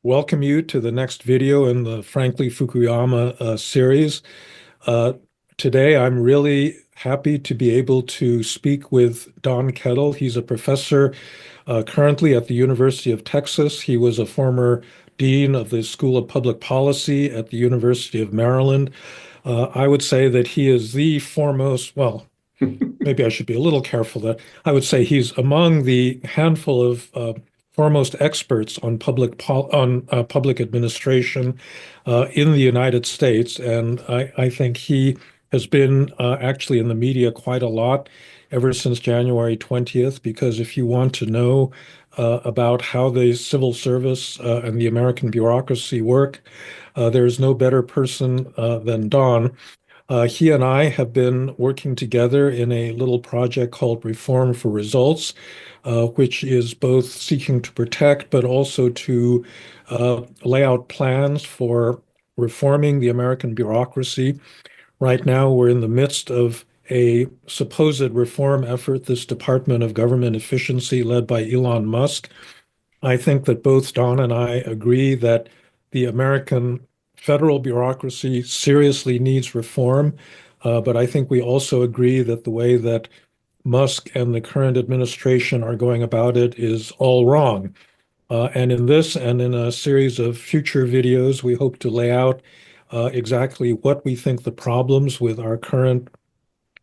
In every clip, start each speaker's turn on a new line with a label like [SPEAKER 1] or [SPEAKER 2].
[SPEAKER 1] welcome you to the next video in the Frankly Fukuyama series. Uh, Today, I'm really happy to be able to speak with Don Kettle. He's a professor currently at the University of Texas. He was a former dean of the School of Public Policy at the University of Maryland. I would say that he is the foremost, well, maybe I should be a little careful that I would say he's among the handful of foremost experts on public administration in the United States, and I think he has been actually in the media quite a lot ever since January 20th. Because if you want to know about how the civil service and the American bureaucracy work, there's no better person than Don. He and I have been working together in a little project called Reform for Results, which is both seeking to protect but also to lay out plans for reforming the American bureaucracy. Right now, we're in the midst of a supposed reform effort, this Department of Government Efficiency led by Elon Musk. I think that both Don and I agree that the American federal bureaucracy seriously needs reform. But I think we also agree that the way that Musk and the current administration are going about it is all wrong. And in this and in a series of future videos, we hope to lay out exactly what we think the problems with our current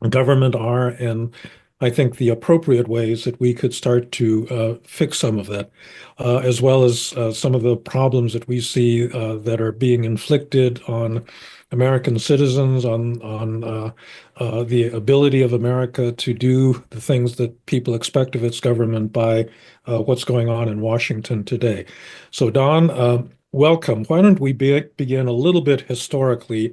[SPEAKER 1] government are, and I think the appropriate ways that we could start to fix some of that, as well as some of the problems that we see that are being inflicted on American citizens, on the ability of America to do the things that people expect of its government by what's going on in Washington today. So, Don, welcome. Why don't we begin a little bit historically?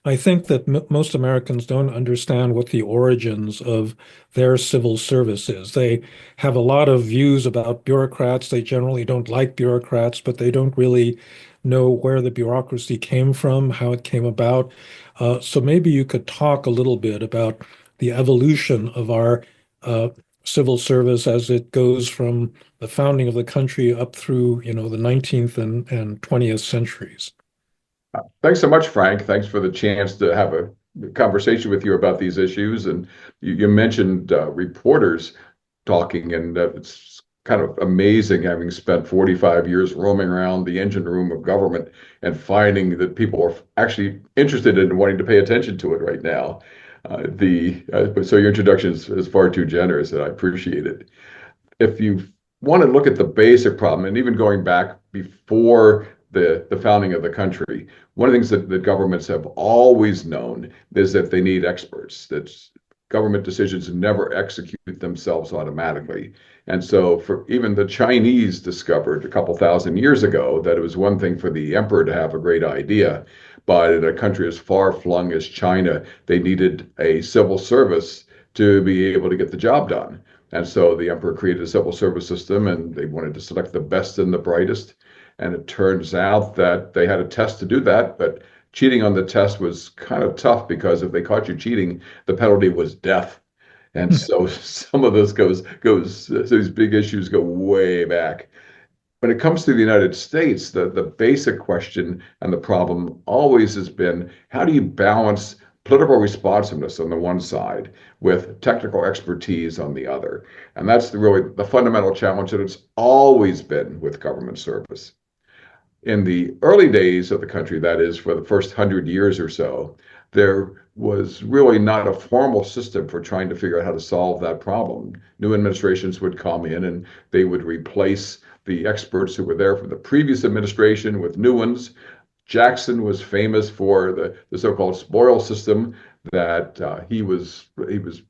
[SPEAKER 1] I think that most Americans don't understand what the origins of their civil service is. They have a lot of views about bureaucrats. They generally don't like bureaucrats, but they don't really know where the bureaucracy came from, how it came about. So maybe you could talk a little bit about the evolution of our uh, civil service as it goes from the founding of the country up through, the 19th and 20th centuries.
[SPEAKER 2] Thanks so much, Frank. Thanks for the chance to have a conversation with you about these issues. And you mentioned reporters talking, and it's kind of amazing having spent 45 years roaming around the engine room of government and finding that people are actually interested in wanting to pay attention to it right now. So your introduction is far too generous, and I appreciate it. If you want to look at the basic problem, and even going back before the founding of the country, one of the things that the governments have always known is that they need experts, that government decisions never execute themselves automatically. And so for even the Chinese discovered a couple thousand years ago that it was one thing for the emperor to have a great idea, but in a country as far-flung as China, they needed a civil service to be able to get the job done. And so the emperor created a civil service system, and they wanted to select the best and the brightest. And it turns out that they had a test to do that, but cheating on the test was kind of tough because if they caught you cheating, the penalty was death. And so some of this these big issues go way back. When it comes to the United States, the basic question and the problem always has been, how do you balance political responsiveness on the one side with technical expertise on the other? And that's really the fundamental challenge that it's always been with government service. In the early days of the country, that is, for the first 100 years or so, there was really not a formal system for trying to figure out how to solve that problem. New administrations would come in and they would replace the experts who were there from the previous administration with new ones. Jackson was famous for the so-called spoil system that he was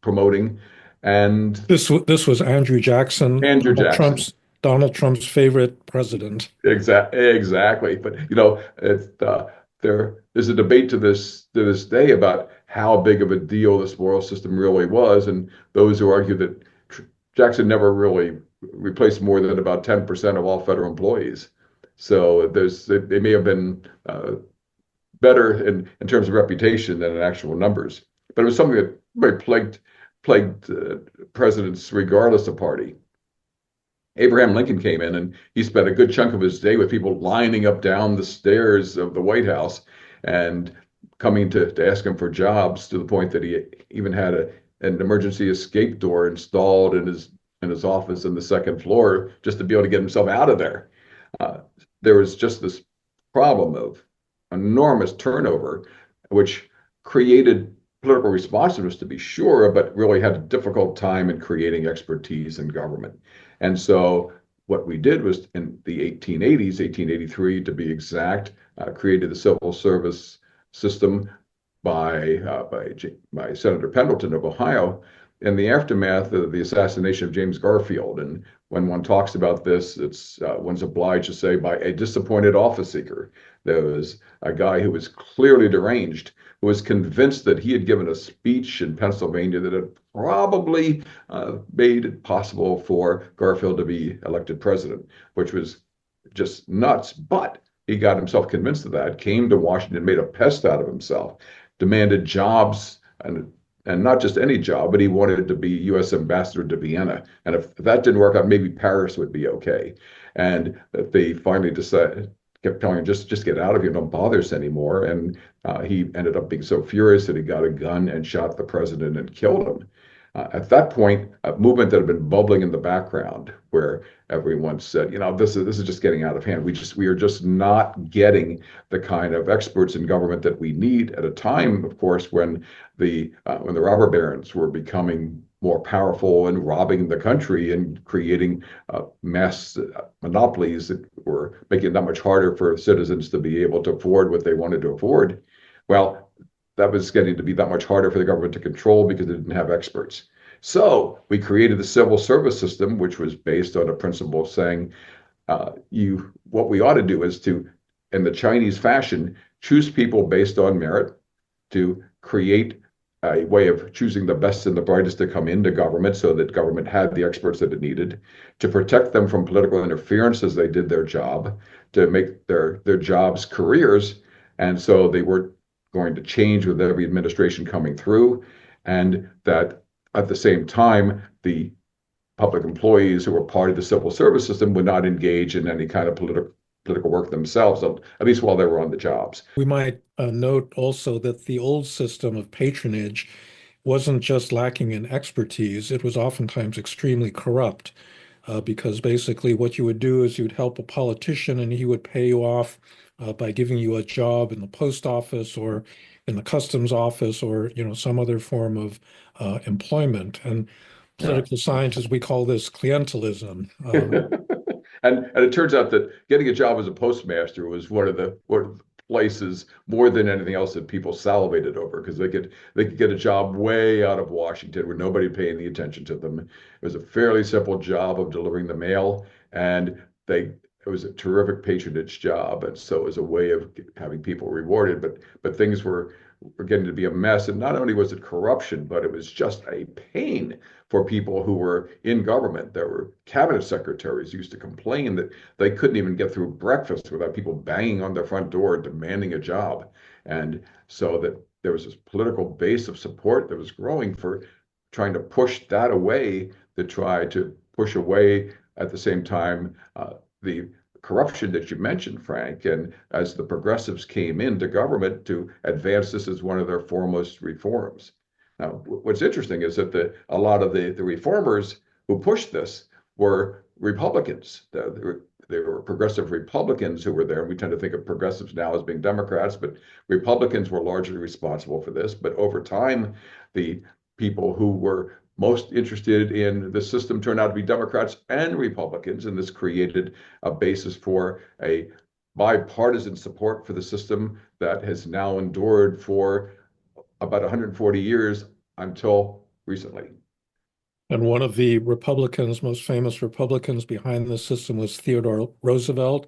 [SPEAKER 2] promoting, and
[SPEAKER 1] This was Andrew Jackson,
[SPEAKER 2] Andrew Jackson.
[SPEAKER 1] Donald Trump's favorite president.
[SPEAKER 2] Exactly. But there is a debate to this day about how big of a deal the spoil system really was, and those who argue that Jackson never really replaced more than about 10% of all federal employees. So they may have been better in terms of reputation than in actual numbers. But it was something that really plagued presidents regardless of party. Abraham Lincoln came in and he spent a good chunk of his day with people lining up down the stairs of the White House and coming to ask him for jobs to the point that he even had an emergency escape door installed in his office in the second floor just to be able to get himself out of there. Uh, there was just this problem of enormous turnover, which created political responsiveness to be sure, but really had a difficult time in creating expertise in government. And so what we did was in the 1880s, 1883 to be exact, created the civil service system by Senator Pendleton of Ohio in the aftermath of the assassination of James Garfield. And when one talks about this, it's one's obliged to say by a disappointed office seeker. There was a guy who was clearly deranged, who was convinced that he had given a speech in Pennsylvania that had probably made it possible for Garfield to be elected president, which was just nuts. But he got himself convinced of that, came to Washington, made a pest out of himself, demanded jobs and not just any job, but he wanted to be U.S. ambassador to Vienna. And if that didn't work out, maybe Paris would be okay. And they finally decided, kept telling him, just get out of here, don't bother us anymore. And he ended up being so furious that he got a gun and shot the president and killed him. At that point, a movement that had been bubbling in the background, where everyone said, this is just getting out of hand. We are just not getting the kind of experts in government that we need at a time, of course, when the robber barons were becoming more powerful and robbing the country and creating mass monopolies that were making it that much harder for citizens to be able to afford what they wanted to afford. Well, that was getting to be that much harder for the government to control because it didn't have experts. So we created the civil service system, which was based on a principle of saying, what we ought to do is to, in the Chinese fashion, choose people based on merit, to create a way of choosing the best and the brightest to come into government so that government had the experts that it needed, to protect them from political interference as they did their job, to make their jobs careers. And so they were going to change with every administration coming through, and that at the same time, the public employees who were part of the civil service system would not engage in any kind of political work themselves, at least while they were on the jobs.
[SPEAKER 1] We might note also that the old system of patronage wasn't just lacking in expertise, it was oftentimes extremely corrupt. Because basically what you would do is you'd help a politician and he would pay you off by giving you a job in the post office or in the customs office or some other form of employment. And
[SPEAKER 2] Yeah.
[SPEAKER 1] political scientists, we call this clientelism.
[SPEAKER 2] And it turns out that getting a job as a postmaster was one of the places more than anything else that people salivated over, because they could get a job way out of Washington where nobody paid any attention to them. It was a fairly simple job of delivering the mail, and it was a terrific patronage job, and so it was a way of having people rewarded. But things were getting to be a mess, and not only was it corruption, but it was just a pain for people who were in government. There were cabinet secretaries who used to complain that they couldn't even get through breakfast without people banging on their front door demanding a job. And so that there was this political base of support that was growing for trying to push that away, to try to push away at the same time the corruption that you mentioned, Frank. And as the progressives came into government to advance this as one of their foremost reforms. Now, what's interesting is that a lot of the reformers who pushed this were Republicans. There were progressive Republicans who were there. We tend to think of progressives now as being Democrats, but Republicans were largely responsible for this. But over time, the people who were most interested in the system turned out to be Democrats and Republicans, and this created a basis for a bipartisan support for the system that has now endured for about 140 years until recently.
[SPEAKER 1] And one of the Republicans, most famous Republicans behind the system was Theodore Roosevelt,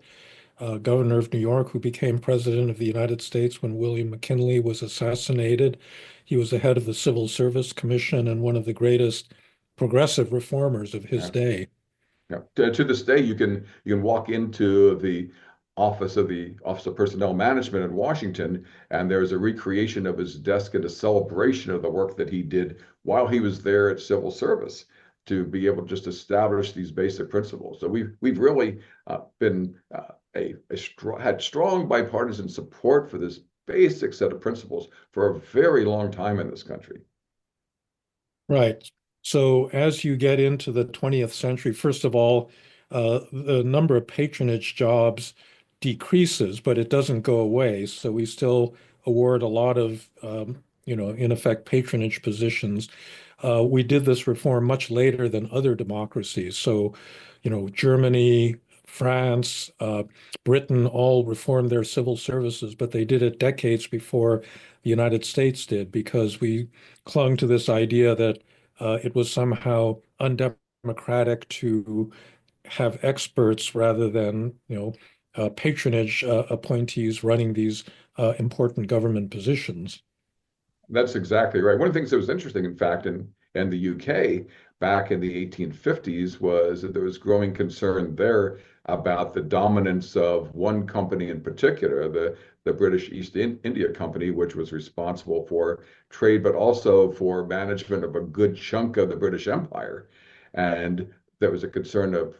[SPEAKER 1] governor of New York, who became president of the United States when William McKinley was assassinated. He was the head of the Civil Service Commission and one of the greatest progressive reformers of his
[SPEAKER 2] Yeah.
[SPEAKER 1] day.
[SPEAKER 2] Yeah. To this day, you can walk into the Office of Personnel Management in Washington, and there's a recreation of his desk and a celebration of the work that he did while he was there at civil service. to be able to just establish these basic principles. So we've really been had strong bipartisan support for this basic set of principles for a very long time in this country.
[SPEAKER 1] Right. So as you get into the 20th century, first of all, the number of patronage jobs decreases, but it doesn't go away. So we still award a lot of, in effect, patronage positions. We did this reform much later than other democracies. So, Germany, France, Britain all reformed their civil services, but they did it decades before the United States did because we clung to this idea that it was somehow undemocratic to have experts rather than, patronage appointees running these important government positions.
[SPEAKER 2] That's exactly right. One of the things that was interesting, in fact, in the UK back in the 1850s was that there was growing concern there about the dominance of one company in particular, the British East India Company, which was responsible for trade, but also for management of a good chunk of the British Empire. And there was a concern of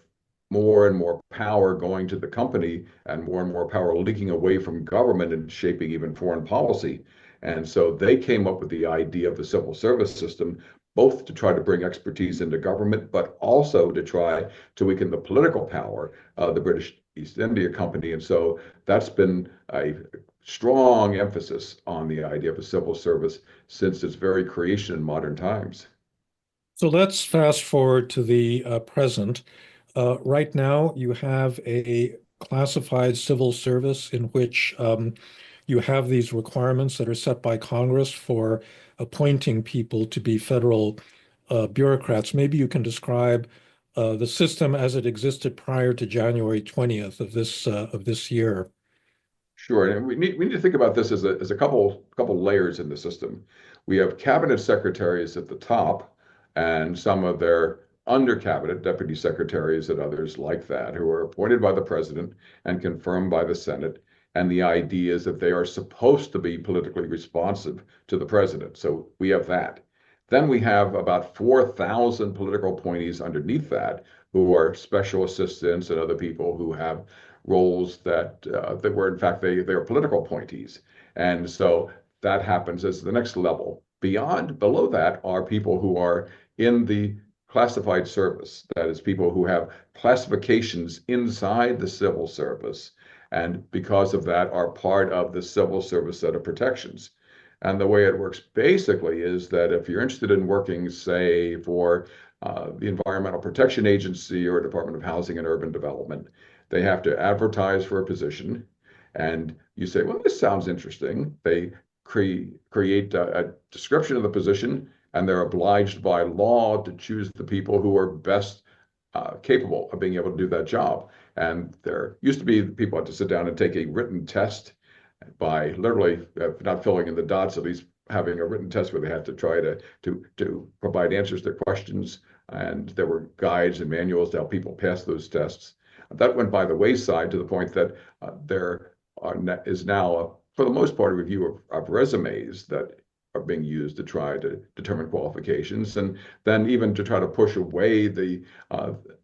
[SPEAKER 2] more and more power going to the company and more power leaking away from government and shaping even foreign policy. And so they came up with the idea of the civil service system, both to try to bring expertise into government, but also to try to weaken the political power of the British East India Company. And so that's been a strong emphasis on the idea of a civil service since its very creation in modern times.
[SPEAKER 1] So let's fast forward to the present. Right now, you have a classified civil service in which you have these requirements that are set by Congress for appointing people to be federal bureaucrats. Maybe you can describe the system as it existed prior to January 20th of this year.
[SPEAKER 2] Sure, and we need to think about this as a couple layers in the system. We have cabinet secretaries at the top, and some of their under cabinet deputy secretaries and others like that, who are appointed by the president and confirmed by the Senate. And the idea is that they are supposed to be politically responsive to the president. So we have that. Then we have about 4,000 political appointees underneath that, who are special assistants and other people who have roles that were in fact they are political appointees, and so that happens as the next level. Below that are people who are in the classified service. That is, people who have classifications inside the civil service, and because of that are part of the civil service set of protections. And the way it works basically is that if you're interested in working, say, for the Environmental Protection Agency or Department of Housing and Urban Development, they have to advertise for a position. And you say, well, this sounds interesting. They create a description of the position, and they're obliged by law to choose the people who are best capable of being able to do that job. And there used to be people had to sit down and take a written test by literally not filling in the dots, at least having a written test where they had to try to provide answers to questions. And there were guides and manuals to help people pass those tests. That went by the wayside to the point that is now, for the most part, a review of resumes that are being used to try to determine qualifications, and then even to try to push away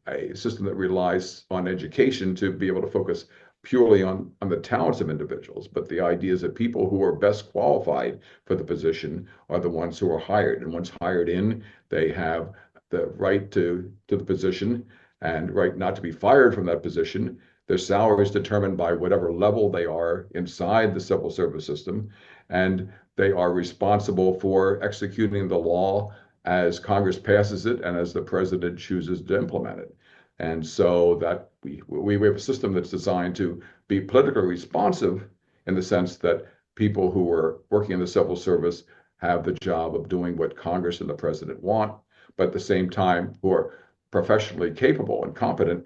[SPEAKER 2] a system that relies on education to be able to focus purely on the talents of individuals. But the idea is that people who are best qualified for the position are the ones who are hired. And once hired in, they have the right to the position and right not to be fired from that position. Their salary is determined by whatever level they are inside the civil service system, and they are responsible for executing the law as Congress passes it and as the president chooses to implement it. And so that we have a system that's designed to be politically responsive in the sense that people who are working in the civil service have the job of doing what Congress and the president want, but at the same time who are professionally capable and competent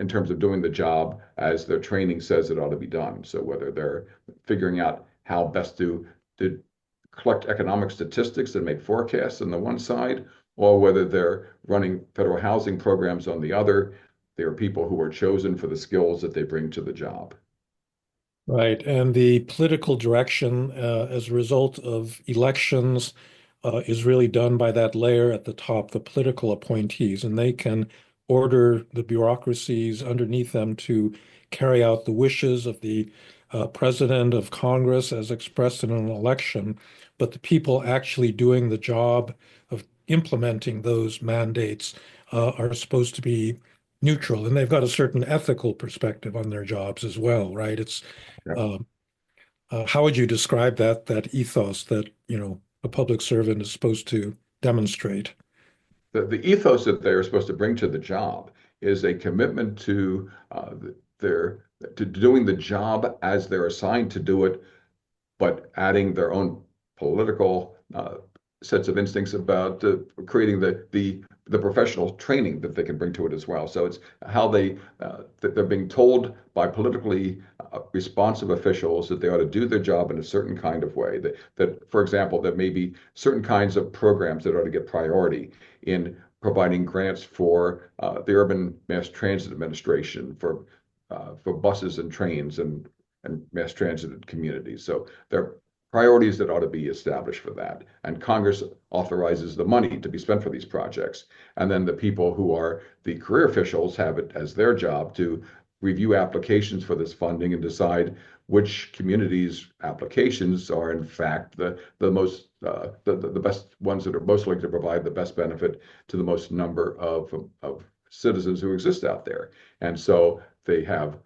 [SPEAKER 2] in terms of doing the job as their training says it ought to be done. So whether they're figuring out how best to collect economic statistics and make forecasts on the one side, or whether they're running federal housing programs on the other, they are people who are chosen for the skills that they bring to the job.
[SPEAKER 1] Right. And the political direction as a result of elections is really done by that layer at the top, the political appointees, and they can order the bureaucracies underneath them to carry out the wishes of the president of Congress as expressed in an election. But the people actually doing the job of implementing those mandates are supposed to be neutral, and they've got a certain ethical perspective on their jobs as well, right? It's
[SPEAKER 2] Yeah.
[SPEAKER 1] uh, how would you describe that ethos that, a public servant is supposed to demonstrate?
[SPEAKER 2] The ethos that they're supposed to bring to the job is a commitment to their to doing the job as they're assigned to do it, but adding their own political sets of instincts about creating the professional training that they can bring to it as well. So it's how that they're being told by politically responsive officials that they ought to do their job in a certain kind of way. That, for example, there may be certain kinds of programs that ought to get priority in providing grants for the Urban Mass Transit Administration for buses and trains and mass transit communities. So there are priorities that ought to be established for that. And Congress authorizes the money to be spent for these projects. And then the people who are the career officials have it as their job to review applications for this funding and decide which communities' applications are in fact the most the best ones that are most likely to provide the best benefit to the most number of citizens who exist out there. And so they have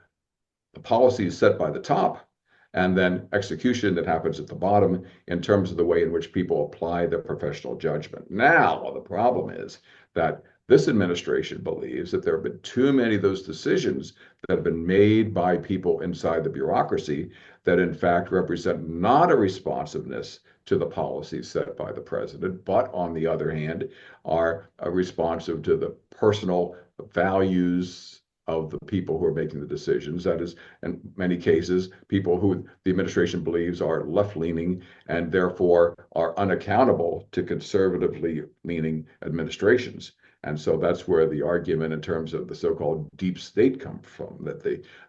[SPEAKER 2] the policies set by the top, and then execution that happens at the bottom in terms of the way in which people apply their professional judgment. Now, the problem is that this administration believes that there have been too many of those decisions that have been made by people inside the bureaucracy that, in fact, represent not a responsiveness to the policies set by the president, but on the other hand, are responsive to the personal values of the people who are making the decisions. That is, in many cases, people who the administration believes are left-leaning and therefore are unaccountable to conservatively leaning administrations. And so that's where the argument in terms of the so-called deep state comes from,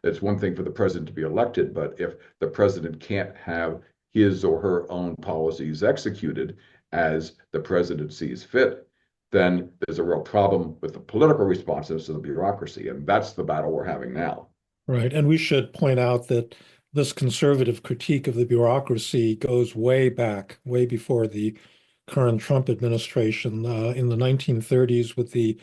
[SPEAKER 2] that's one thing for the president to be elected, but if the president can't have his or her own policies executed as the president sees fit, then there's a real problem with the political responsiveness of the bureaucracy. And that's the battle we're having now.
[SPEAKER 1] Right. And we should point out that this conservative critique of the bureaucracy goes way back, way before the current Trump administration, in the 1930s with the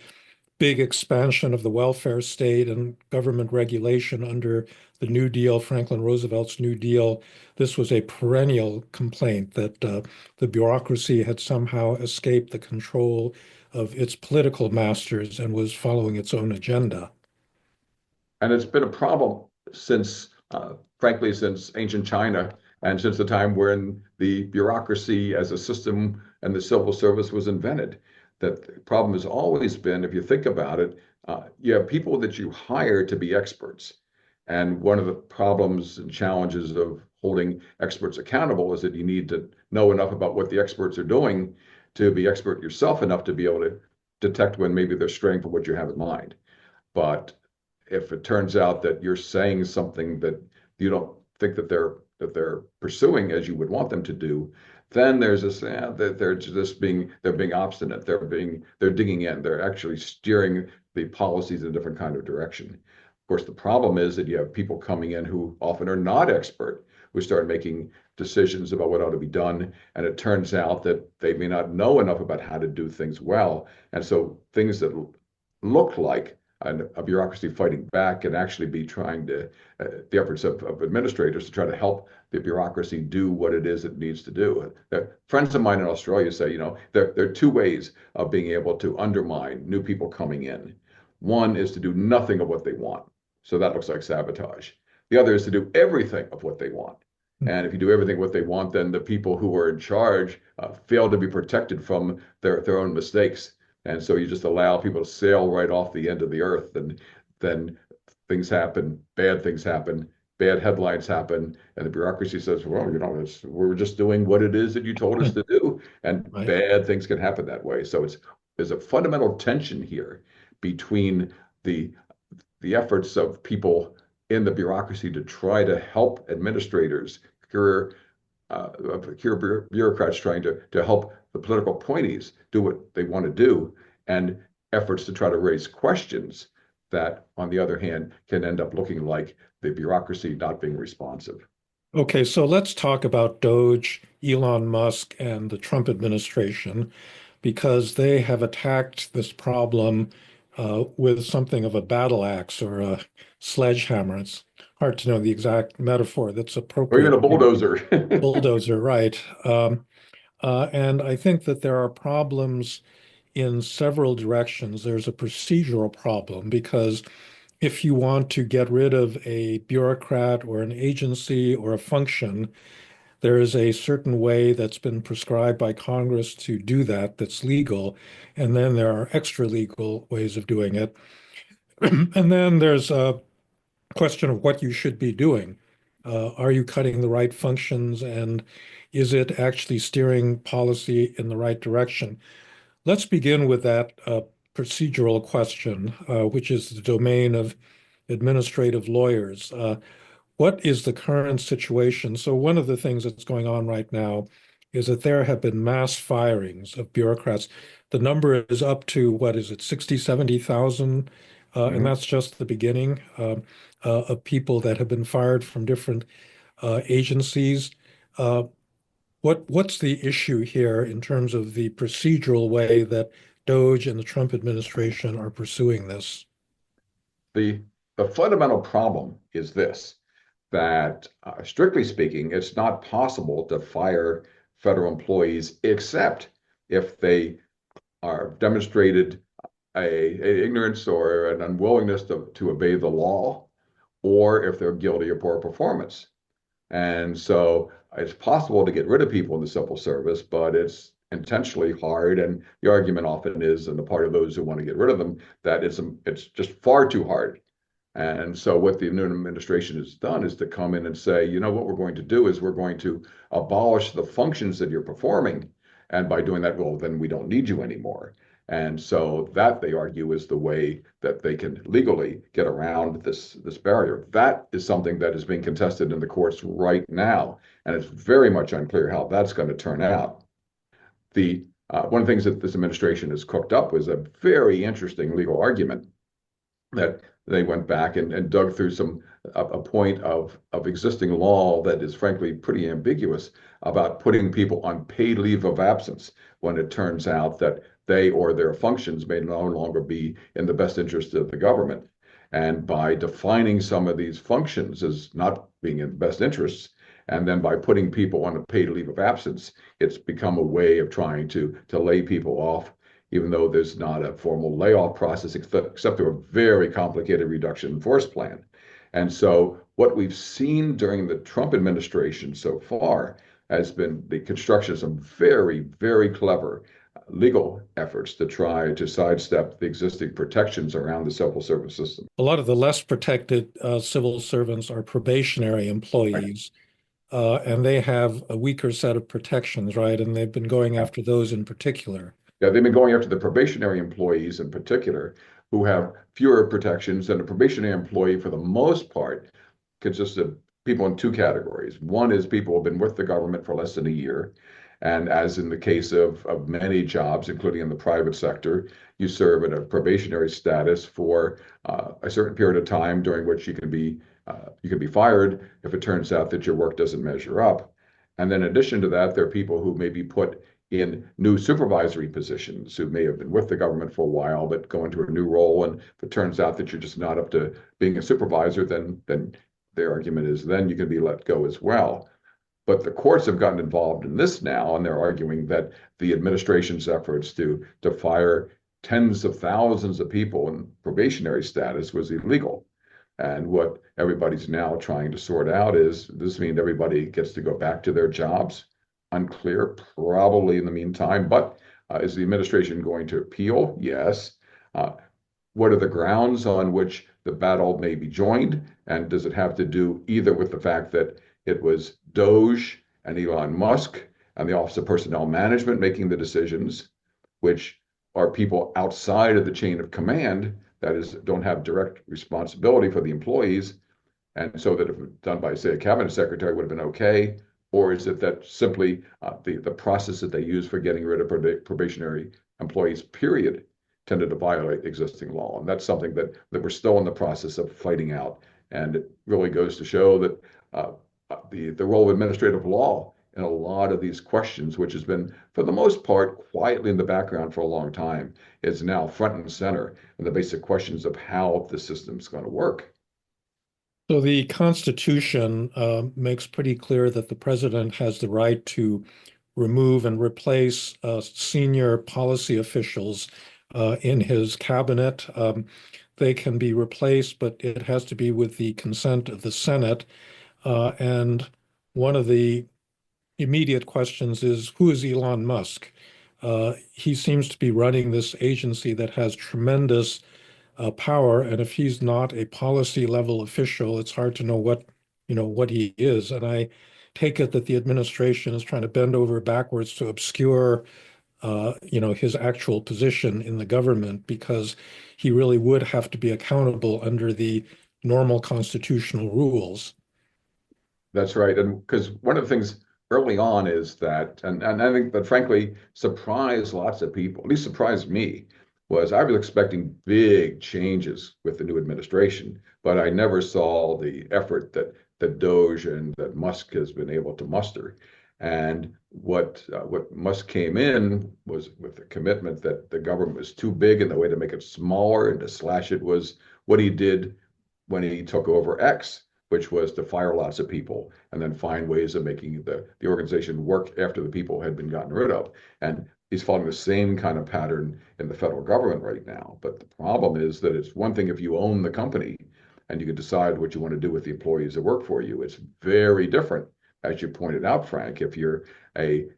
[SPEAKER 1] big expansion of the welfare state and government regulation under the New Deal, Franklin Roosevelt's New Deal. This was a perennial complaint that the bureaucracy had somehow escaped the control of its political masters and was following its own agenda.
[SPEAKER 2] And it's been a problem since, frankly, since ancient China and since the time when the bureaucracy as a system and the civil service was invented. That the problem has always been, if you think about it, you have people that you hire to be experts. And one of the problems and challenges of holding experts accountable is that you need to know enough about what the experts are doing to be expert yourself enough to be able to detect when maybe they're straying from what you have in mind. But if it turns out that you're saying something that you don't think that they're pursuing as you would want them to do, then there's this that they're being obstinate, they're digging in, they're actually steering the policies in a different kind of direction. Of course, the problem is that you have people coming in who often are not expert, who start making decisions about what ought to be done, and it turns out that they may not know enough about how to do things well, and so things that look like a bureaucracy fighting back and actually be trying to the efforts of administrators to try to help the bureaucracy do what it is it needs to do. Friends of mine in Australia say, there are two ways of being able to undermine new people coming in. One is to do nothing of what they want. So that looks like sabotage. The other is to do everything of what they want. And if you do everything what they want, then the people who are in charge fail to be protected from their own mistakes. And so you just allow people to sail right off the end of the earth, and then things happen, bad things happen, bad headlines happen, and the bureaucracy says, well, we're just doing what it is that you told us to do, and
[SPEAKER 1] Right.
[SPEAKER 2] bad things can happen that way. So there's a fundamental tension here between the efforts of people in the bureaucracy to try to help administrators, career of bureaucrats trying to help the political appointees do what they want to do, and efforts to try to raise questions that, on the other hand, can end up looking like the bureaucracy not being responsive.
[SPEAKER 1] Okay, so let's talk about Doge, Elon Musk, and the Trump administration because they have attacked this problem with something of a battle axe or a sledgehammer. It's hard to know the exact metaphor that's
[SPEAKER 2] Or even
[SPEAKER 1] appropriate
[SPEAKER 2] a
[SPEAKER 1] here.
[SPEAKER 2] bulldozer.
[SPEAKER 1] Bulldozer, right. And I think that there are problems in several directions. There's a procedural problem because if you want to get rid of a bureaucrat or an agency or a function, there is a certain way that's been prescribed by Congress to do that that's legal. And then there are extra legal ways of doing it. And then there's a question of what you should be doing. Are you cutting the right functions and is it actually steering policy in the right direction? Let's begin with that procedural question, which is the domain of administrative lawyers. What is the current situation? So one of the things that's going on right now is that there have been mass firings of bureaucrats. The number is up to, what is it, 60, 70,000? And
[SPEAKER 2] Mhm.
[SPEAKER 1] that's just the beginning of people that have been fired from different agencies. Uh, what's the issue here in terms of the procedural way that Doge and the Trump administration are pursuing this?
[SPEAKER 2] The the fundamental problem is this, that strictly speaking, it's not possible to fire federal employees except if they are demonstrated a ignorance or an unwillingness to obey the law, or if they're guilty of poor performance. And so it's possible to get rid of people in the civil service, but it's intentionally hard. And the argument often is, on the part of those who want to get rid of them, that it's just far too hard. And so what the new administration has done is to come in and say, you know, what we're going to do is we're going to abolish the functions that you're performing. And by doing that, well, then we don't need you anymore. And so that, they argue, is the way that they can legally get around this barrier. That is something that is being contested in the courts right now. And it's very much unclear how that's going to turn out. The One of the things that this administration has cooked up was a very interesting legal argument that they went back and dug through a point of existing law that is frankly pretty ambiguous about putting people on paid leave of absence when it turns out that they or their functions may no longer be in the best interest of the government. And by defining some of these functions as not being in the best interests, and then by putting people on a paid leave of absence, it's become a way of trying to lay people off, even though there's not a formal layoff process, except through a very complicated reduction in force plan. And so what we've seen during the Trump administration so far has been the construction of some very, very clever legal efforts to try to sidestep the existing protections around the civil service system.
[SPEAKER 1] A lot of the less protected civil servants are probationary
[SPEAKER 2] Right.
[SPEAKER 1] employees, and they have a weaker set of protections, right? And they've been going
[SPEAKER 2] Yeah.
[SPEAKER 1] after those in particular.
[SPEAKER 2] Yeah, they've been going after the probationary employees in particular, who have fewer protections. And a probationary employee, for the most part, consists of people in two categories. One is people who have been with the government for less than a year. And as in the case of many jobs, including in the private sector, you serve in a probationary status for a certain period of time during which you can be fired if it turns out that your work doesn't measure up. And then in addition to that, there are people who may be put in new supervisory positions who may have been with the government for a while, but go into a new role. And if it turns out that you're just not up to being a supervisor, then their argument is then you can be let go as well. But the courts have gotten involved in this now, and they're arguing that the administration's efforts to fire tens of thousands of people in probationary status was illegal. And what everybody's now trying to sort out is, does this mean everybody gets to go back to their jobs? Unclear, probably in the meantime. But is the administration going to appeal? Yes. Uh, what are the grounds on which the battle may be joined? And does it have to do either with the fact that it was Doge and Elon Musk and the Office of Personnel Management making the decisions, which are people outside of the chain of command, that is, don't have direct responsibility for the employees, and so that if done by, say, a cabinet secretary would have been okay, Or is it that simply the process that they use for getting rid of probationary employees, period, tended to violate existing law? And that's something that we're still in the process of fighting out. And it really goes to show that uh, the role of administrative law in a lot of these questions, which has been, for the most part, quietly in the background for a long time, is now front and center in the basic questions of how the system's going to work.
[SPEAKER 1] So the Constitution makes pretty clear that the president has the right to remove and replace senior policy officials in his cabinet. They can be replaced, but it has to be with the consent of the Senate. And one of the immediate questions is, who is Elon Musk? He seems to be running this agency that has tremendous power, and if he's not a policy level official, it's hard to know what he is. And I take it that the administration is trying to bend over backwards to obscure his actual position in the government, because he really would have to be accountable under the normal constitutional rules.
[SPEAKER 2] That's right. And because one of the things early on is that, and I think that frankly surprised lots of people, at least surprised me, was I was expecting big changes with the new administration, but I never saw the effort that Doge and that Musk has been able to muster. And what Musk came in was with the commitment that the government was too big, and the way to make it smaller and to slash it was what he did when he took over X, which was to fire lots of people and then find ways of making the organization work after the people had been gotten rid of. And he's following the same kind of pattern in the federal government right now. But the problem is that it's one thing if you own the company and you can decide what you want to do with the employees that work for you. It's very different, as you pointed out, Frank, if you're in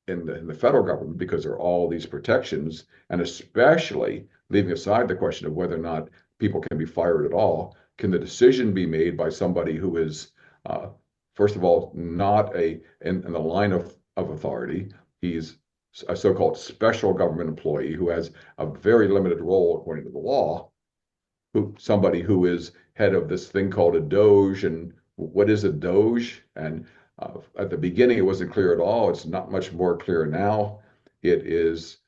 [SPEAKER 2] the federal government, because there are all these protections, and especially leaving aside the question of whether or not people can be fired at all. Can the decision be made by somebody who is, uh, first of all, not in the line of authority? He's a so-called special government employee who has a very limited role according to the law. Somebody who is head of this thing called a Doge, and what is a Doge? And at the beginning, it wasn't clear at all. It's not much more clear now. It is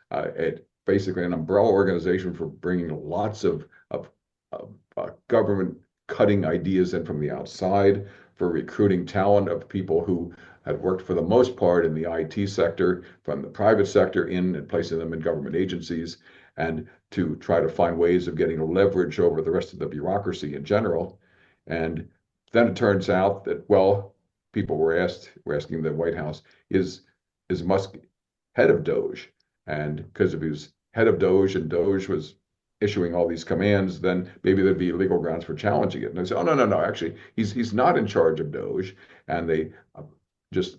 [SPEAKER 2] basically an umbrella organization for bringing lots of government cutting ideas in from the outside, for recruiting talent of people who had worked for the most part in the IT sector from the private sector in and placing them in government agencies, and to try to find ways of getting leverage over the rest of the bureaucracy in general. And then it turns out that, well, people were asking the White House, is Musk head of Doge? And because if he was head of Doge and Doge was issuing all these commands, then maybe there'd be legal grounds for challenging it. And they say, oh, no, no, no, actually, he's not in charge of Doge. And they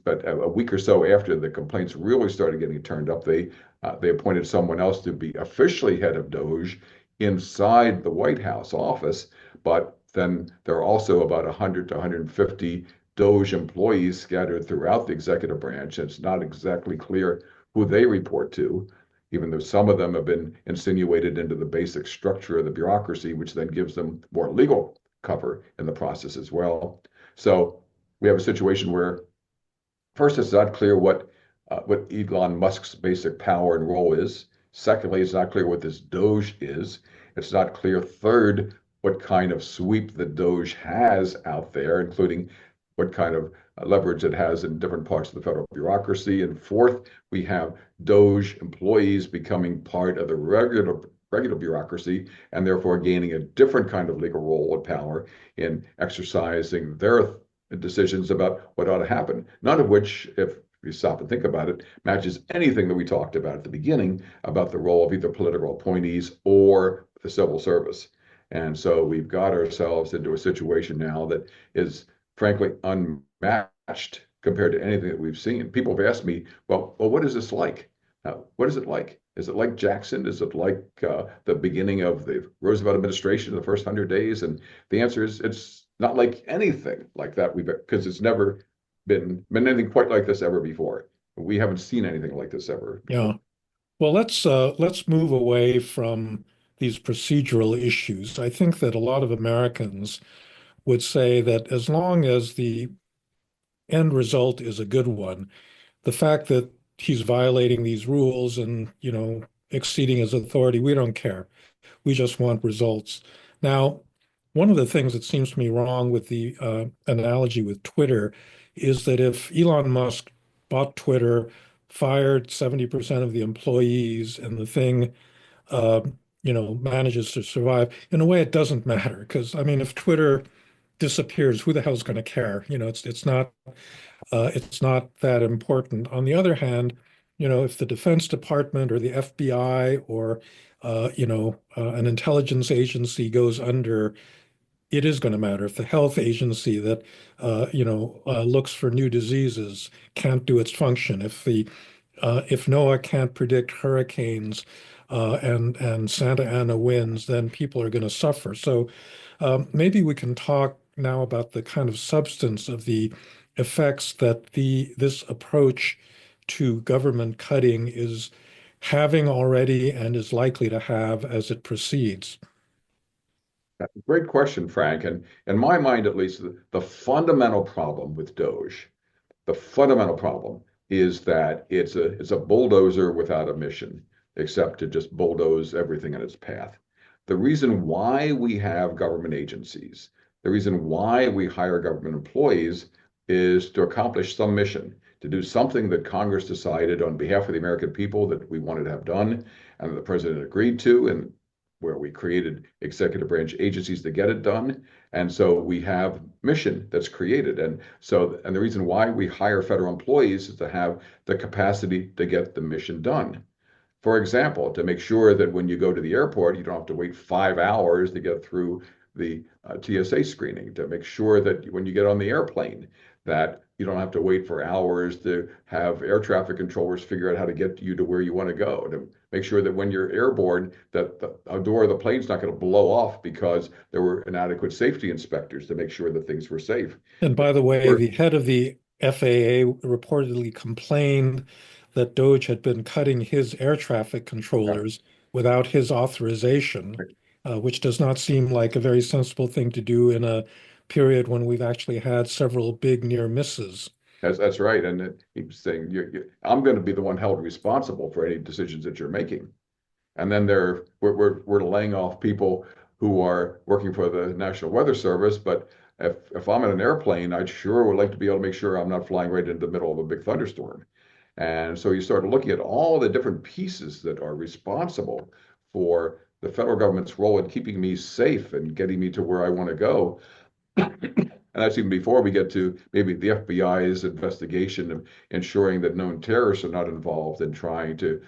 [SPEAKER 2] but a week or so after the complaints really started getting turned up, they appointed someone else to be officially head of Doge inside the White House office. But then there are also about 100 to 150 Doge employees scattered throughout the executive branch. And it's not exactly clear who they report to, even though some of them have been insinuated into the basic structure of the bureaucracy, which then gives them more legal cover in the process as well. So we have a situation where, first, it's not clear what Elon Musk's basic power and role is. Secondly, it's not clear what this Doge is. It's not clear, third, what kind of sweep the Doge has out there, including what kind of leverage it has in different parts of the federal bureaucracy. And fourth, we have Doge employees becoming part of the regular bureaucracy, and therefore gaining a different kind of legal role and power in exercising their decisions about what ought to happen. None of which, if you stop and think about it, matches anything that we talked about at the beginning about the role of either political appointees or the civil service. And so we've got ourselves into a situation now that is frankly unmatched compared to anything that we've seen. People have asked me, well, what is this like? What is it like? Is it like Jackson? Is it like the beginning of the Roosevelt administration, the first 100 days? And the answer is it's not like anything like that, because it's never been anything quite like this ever before. We haven't seen anything like this ever before.
[SPEAKER 1] Yeah. Well, let's move away from these procedural issues. I think that a lot of Americans would say that as long as the end result is a good one. The fact that he's violating these rules and, exceeding his authority, we don't care. We just want results. Now, one of the things that seems to me wrong with the analogy with Twitter is that if Elon Musk bought Twitter, fired 70% of the employees, and the thing, uh, manages to survive, in a way, it doesn't matter. Because, I mean, if Twitter disappears, who the hell's going to care? It's not that important. On the other hand, if the Defense Department or the FBI or an intelligence agency goes under, it is going to matter. If the health agency that looks for new diseases can't do its function, if NOAA can't predict hurricanes and Santa Ana winds, then people are going to suffer. So maybe we can talk now about the kind of substance of the effects that this approach to government cutting is having already and is likely to have as it proceeds.
[SPEAKER 2] Great question, Frank. And in my mind, at least, the fundamental problem with Doge, the fundamental problem is that it's a bulldozer without a mission, except to just bulldoze everything in its path. The reason why we have government agencies, the reason why we hire government employees is to accomplish some mission, to do something that Congress decided on behalf of the American people that we wanted to have done, and the president agreed to, and where we created executive branch agencies to get it done. And so we have mission that's created. And the reason why we hire federal employees is to have the capacity to get the mission done. For example, to make sure that when you go to the airport, you don't have to wait 5 hours to get through the TSA screening, to make sure that when you get on the airplane, that you don't have to wait for hours to have air traffic controllers figure out how to get you to where you want to go, to make sure that when you're airborne, that the door of the plane's not going to blow off because there were inadequate safety inspectors to make sure that things were safe.
[SPEAKER 1] And by the way, the head of the FAA reportedly complained that Doge had been cutting his air traffic controllers without his authorization, which does not seem like a very sensible thing to do in a period when we've actually had several big near misses.
[SPEAKER 2] That's right. And he was saying, I'm going to be the one held responsible for any decisions that you're making. And then we're laying off people who are working for the National Weather Service. But if I'm in an airplane, I sure would like to be able to make sure I'm not flying right into the middle of a big thunderstorm. And so you start looking at all the different pieces that are responsible for the federal government's role in keeping me safe and getting me to where I want to go. And that's even before we get to maybe the FBI's investigation of ensuring that known terrorists are not involved in trying to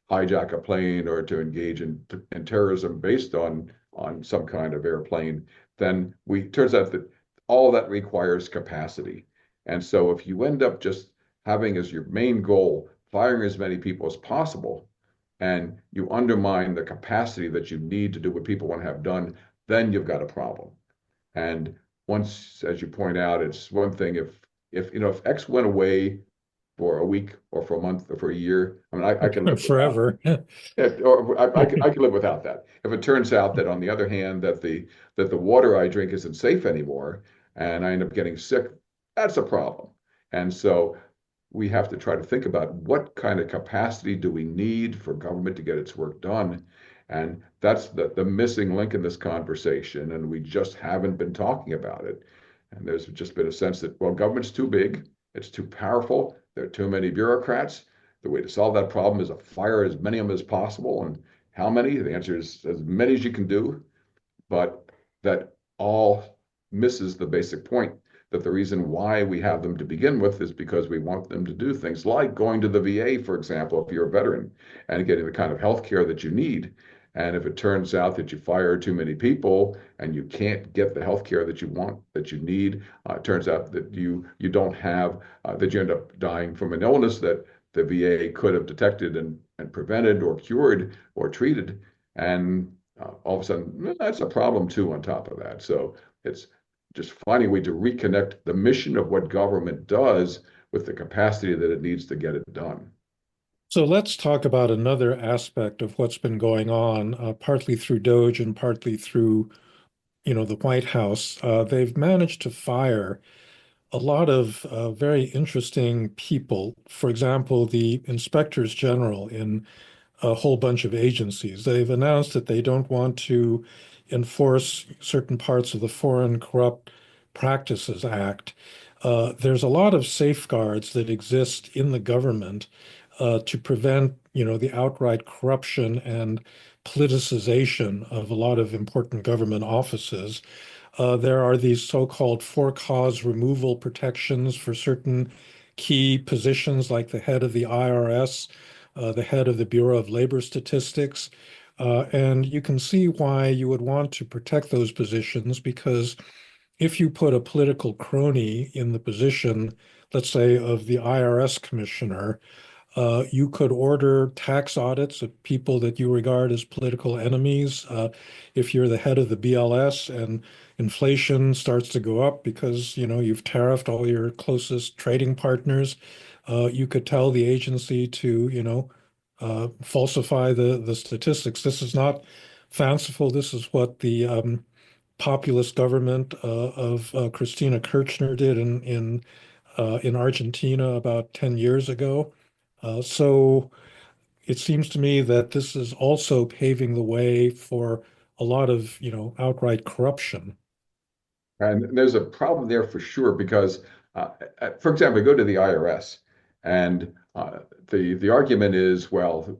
[SPEAKER 2] hijack a plane or to engage in terrorism based on some kind of airplane. Then we turns out that all that requires capacity. And so if you end up just having as your main goal firing as many people as possible, and you undermine the capacity that you need to do what people want to have done, then you've got a problem. And once, as you point out, it's one thing if X went away for a week or for a month or for a year, I mean, I can live
[SPEAKER 1] Forever.
[SPEAKER 2] or I can live without that. If it turns out that on the other hand that the water I drink isn't safe anymore and I end up getting sick, that's a problem. And so we have to try to think about what kind of capacity do we need for government to get its work done. And that's the missing link in this conversation. And we just haven't been talking about it. And there's just been a sense that, well, government's too big, it's too powerful, there are too many bureaucrats. The way to solve that problem is to fire as many of them as possible. And how many? The answer is as many as you can do. But that all misses the basic point that the reason why we have them to begin with is because we want them to do things like going to the VA, for example, if you're a veteran, and getting the kind of health care that you need. And if it turns out that you fire too many people and you can't get the health care that you want, that you need, it turns out that you don't have, that you end up dying from an illness that the VA could have detected and prevented or cured or treated. And all of a sudden, that's a problem too on top of that. So it's just finding a way to reconnect the mission of what government does with the capacity that it needs to get it done.
[SPEAKER 1] So let's talk about another aspect of what's been going on, partly through Doge and partly through, the White House. They've managed to fire a lot of very interesting people. For example, the inspectors general in a whole bunch of agencies. They've announced that they don't want to enforce certain parts of the Foreign Corrupt Practices Act. There's a lot of safeguards that exist in the government to prevent, the outright corruption and politicization of a lot of important government offices. There are these so-called for-cause removal protections for certain key positions, like the head of the IRS, the head of the Bureau of Labor Statistics. And you can see why you would want to protect those positions, because if you put a political crony in the position, let's say, of the IRS commissioner, you could order tax audits of people that you regard as political enemies. If you're the head of the BLS and inflation starts to go up because you've tariffed all your closest trading partners, you could tell the agency to falsify the statistics. This is not fanciful. This is what the populist government of Christina Kirchner did in Argentina about 10 years ago. So it seems to me that this is also paving the way for a lot of, outright corruption.
[SPEAKER 2] And there's a problem there for sure because, for example, go to the IRS, and the argument is, well,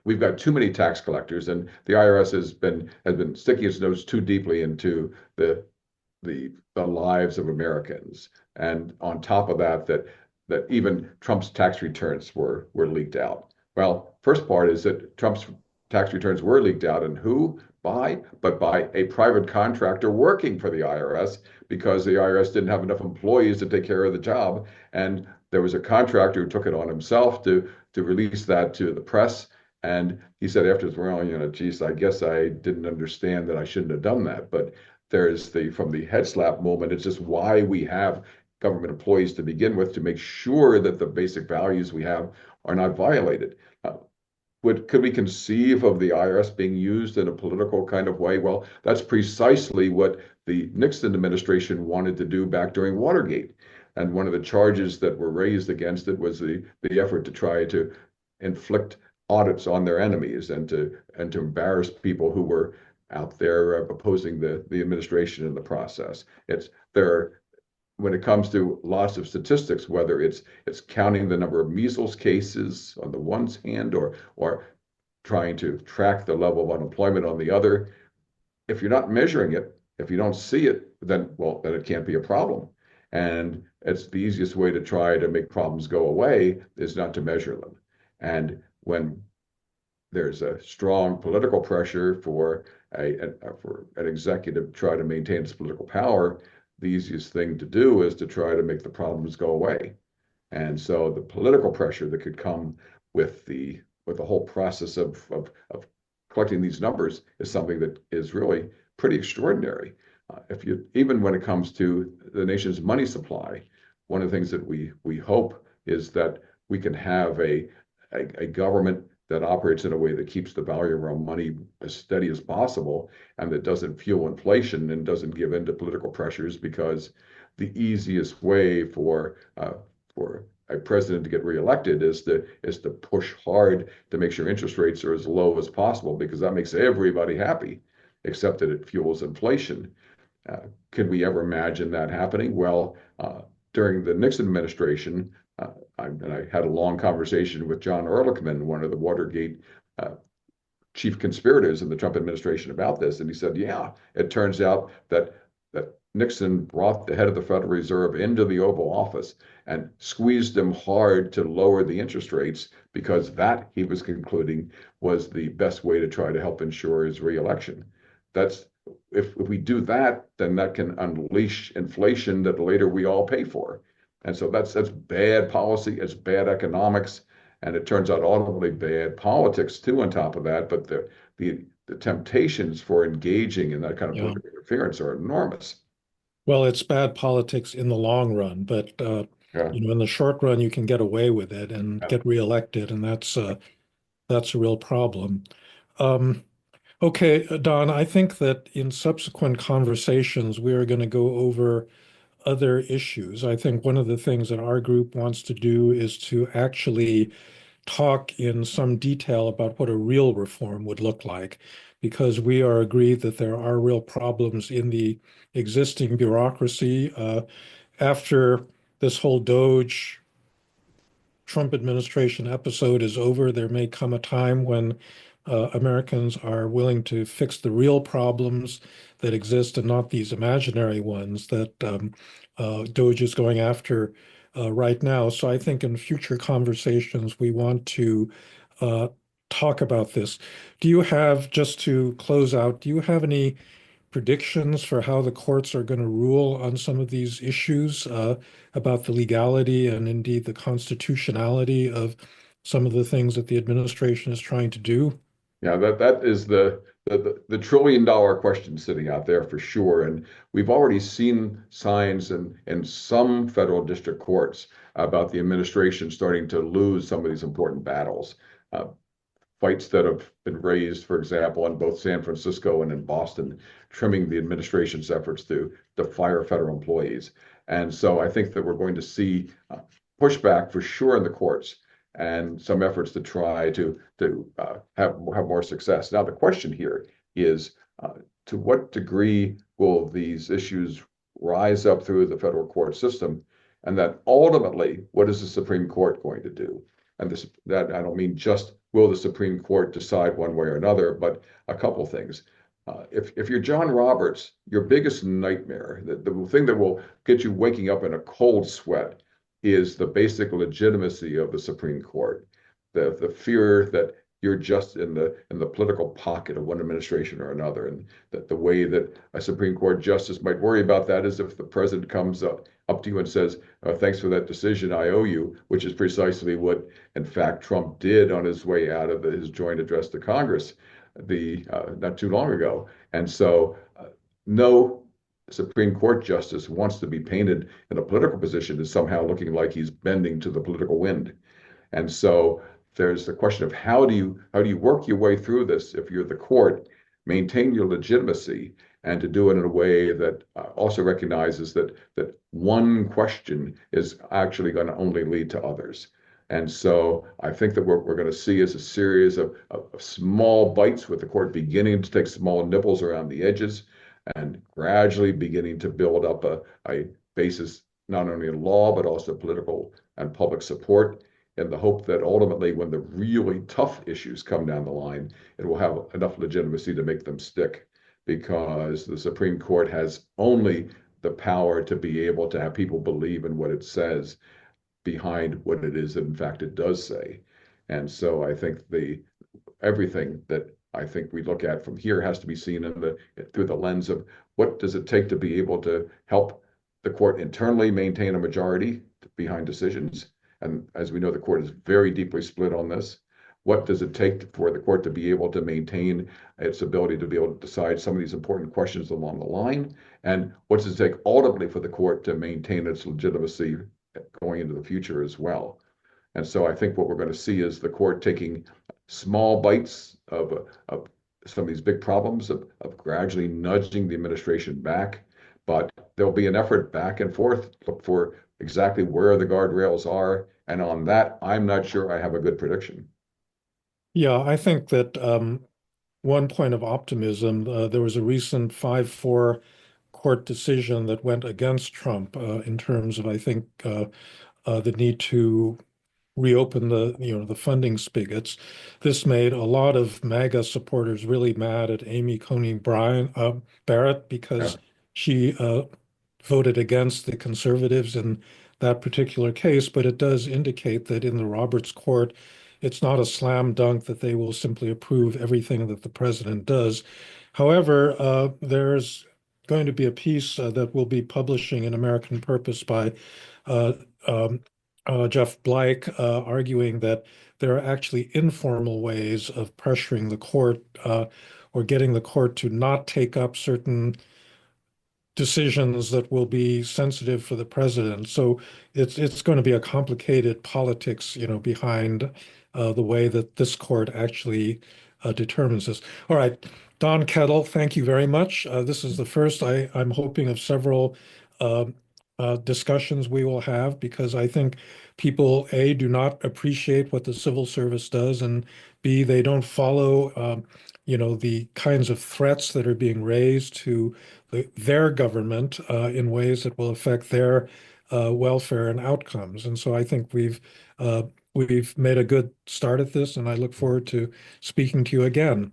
[SPEAKER 2] we've got too many tax collectors, and the IRS has been sticking its nose too deeply into the lives of Americans, and on top of that, that even Trump's tax returns were leaked out. Well, first part is that Trump's tax returns were leaked out, and who? But by a private contractor working for the IRS, because the IRS didn't have enough employees to take care of the job. And there was a contractor who took it on himself to release that to the press. And he said afterwards, well, geez, I guess I didn't understand that I shouldn't have done that. But there's from the head slap moment, it's just why we have government employees to begin with, to make sure that the basic values we have are not violated. Could we conceive of the IRS being used in a political kind of way? Well, that's precisely what the Nixon administration wanted to do back during Watergate. And one of the charges that were raised against it was the effort to try to inflict audits on their enemies and to embarrass people who were out there opposing the administration in the process. It's there. When it comes to lots of statistics, whether it's counting the number of measles cases on the one hand, or trying to track the level of unemployment on the other, if you're not measuring it, if you don't see it, then it can't be a problem. And it's the easiest way to try to make problems go away is not to measure them. And when there's a strong political pressure for an executive to try to maintain its political power, the easiest thing to do is to try to make the problems go away. And so the political pressure that could come with the whole process of collecting these numbers is something that is really pretty extraordinary. Even when it comes to the nation's money supply, one of the things that we hope is that we can have a government that operates in a way that keeps the value of our money as steady as possible, and that doesn't fuel inflation and doesn't give in to political pressures, because the easiest way for a president to get reelected is to push hard to make sure interest rates are as low as possible, because that makes everybody happy, except that it fuels inflation. Could we ever imagine that happening? Well, during the Nixon administration, I had a long conversation with John Ehrlichman, one of the Watergate chief conspirators in the Trump administration, about this. And he said, yeah, it turns out that Nixon brought the head of the Federal Reserve into the Oval Office and squeezed him hard to lower the interest rates, because that, he was concluding, was the best way to try to help ensure his reelection. If we do that, then that can unleash inflation that later we all pay for. And so that's bad policy, it's bad economics, and it turns out ultimately bad politics too on top of that. But the temptations for engaging in that kind of
[SPEAKER 1] Yeah.
[SPEAKER 2] political interference are enormous.
[SPEAKER 1] Well, it's bad politics in the long run, but
[SPEAKER 2] Yeah.
[SPEAKER 1] in the short run, you can get away with it and
[SPEAKER 2] Yeah.
[SPEAKER 1] get reelected, and that's a real problem. Um, okay, Don, I think that in subsequent conversations, we are going to go over other issues. I think one of the things that our group wants to do is to actually talk in some detail about what a real reform would look like, because we are agreed that there are real problems in the existing bureaucracy. After this whole Doge Trump administration episode is over, there may come a time when Americans are willing to fix the real problems that exist and not these imaginary ones that Doge is going after right now. So I think in future conversations, we want to uh, talk about this. Do you have, just to close out, do you have any predictions for how the courts are going to rule on some of these issues about the legality and indeed the constitutionality of some of the things that the administration is trying to do?
[SPEAKER 2] Yeah, that is the trillion-dollar question sitting out there for sure. And we've already seen signs in some federal district courts about the administration starting to lose some of these important battles. Uh, Fights that have been raised, for example, in both San Francisco and in Boston, trimming the administration's efforts to fire federal employees. And so I think that we're going to see pushback for sure in the courts and some efforts to try to have more success. Now, the question here is to what degree will these issues rise up through the federal court system, and that ultimately, what is the Supreme Court going to do? And that I don't mean just will the Supreme Court decide one way or another, but a couple things. If you're John Roberts, your biggest nightmare, the thing that will get you waking up in a cold sweat, is the basic legitimacy of the Supreme Court. The fear that you're just in the political pocket of one administration or another, and that the way that a Supreme Court justice might worry about that is if the president comes up to you and says, "Thanks for that decision, I owe you," which is precisely what, in fact, Trump did on his way out of his joint address to Congress the not too long ago. And so, no Supreme Court justice wants to be painted in a political position as somehow looking like he's bending to the political wind. And so there's the question of how do you work your way through this if you're the court, maintain your legitimacy, and to do it in a way that also recognizes that one question is actually going to only lead to others. And so I think that what we're going to see is a series of small bites with the court beginning to take small nibbles around the edges and gradually beginning to build up a basis not only in law but also political and public support, in the hope that ultimately, when the really tough issues come down the line, it will have enough legitimacy to make them stick, because the Supreme Court has only the power to be able to have people believe in what it says behind what it is that in fact it does say. And so I think everything that I think we look at from here has to be seen through the lens of what does it take to be able to help the court internally maintain a majority behind decisions. And as we know, the court is very deeply split on this. What does it take for the court to be able to maintain its ability to be able to decide some of these important questions along the line? And what does it take ultimately for the court to maintain its legitimacy going into the future as well? And so I think what we're going to see is the court taking small bites of some of these big problems, of gradually nudging the administration back. But there'll be an effort back and forth, look for exactly where the guardrails are. And on that, I'm not sure I have a good prediction.
[SPEAKER 1] Yeah, I think that one point of optimism, there was a recent 5-4 court decision that went against Trump in terms of, I think, the need to reopen the funding spigots. This made a lot of MAGA supporters really mad at Amy Coney Barrett,
[SPEAKER 2] Yeah.
[SPEAKER 1] because she voted against the conservatives in that particular case. But it does indicate that in the Roberts Court, it's not a slam dunk that they will simply approve everything that the president does. However, there's going to be a piece that we'll be publishing in American Purpose by uh, um, Jeff Blake, arguing that there are actually informal ways of pressuring the court or getting the court to not take up certain decisions that will be sensitive for the president. So it's going to be a complicated politics, behind the way that this court actually determines this. All right, Don Kettle, thank you very much. This is the first I'm hoping of several discussions we will have, because I think people, A, do not appreciate what the civil service does, and B, they don't follow, the kinds of threats that are being raised to their government in ways that will affect their welfare and outcomes. And so I think we've made a good start at this, and I look forward to speaking to you again.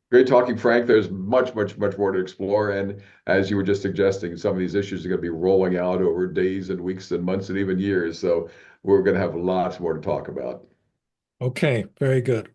[SPEAKER 2] Great talking, Frank. There's much, much, much more to explore. And as you were just suggesting, some of these issues are going to be rolling out over days and weeks and months and even years. So we're going to have lots more to talk about.
[SPEAKER 1] Okay, very good.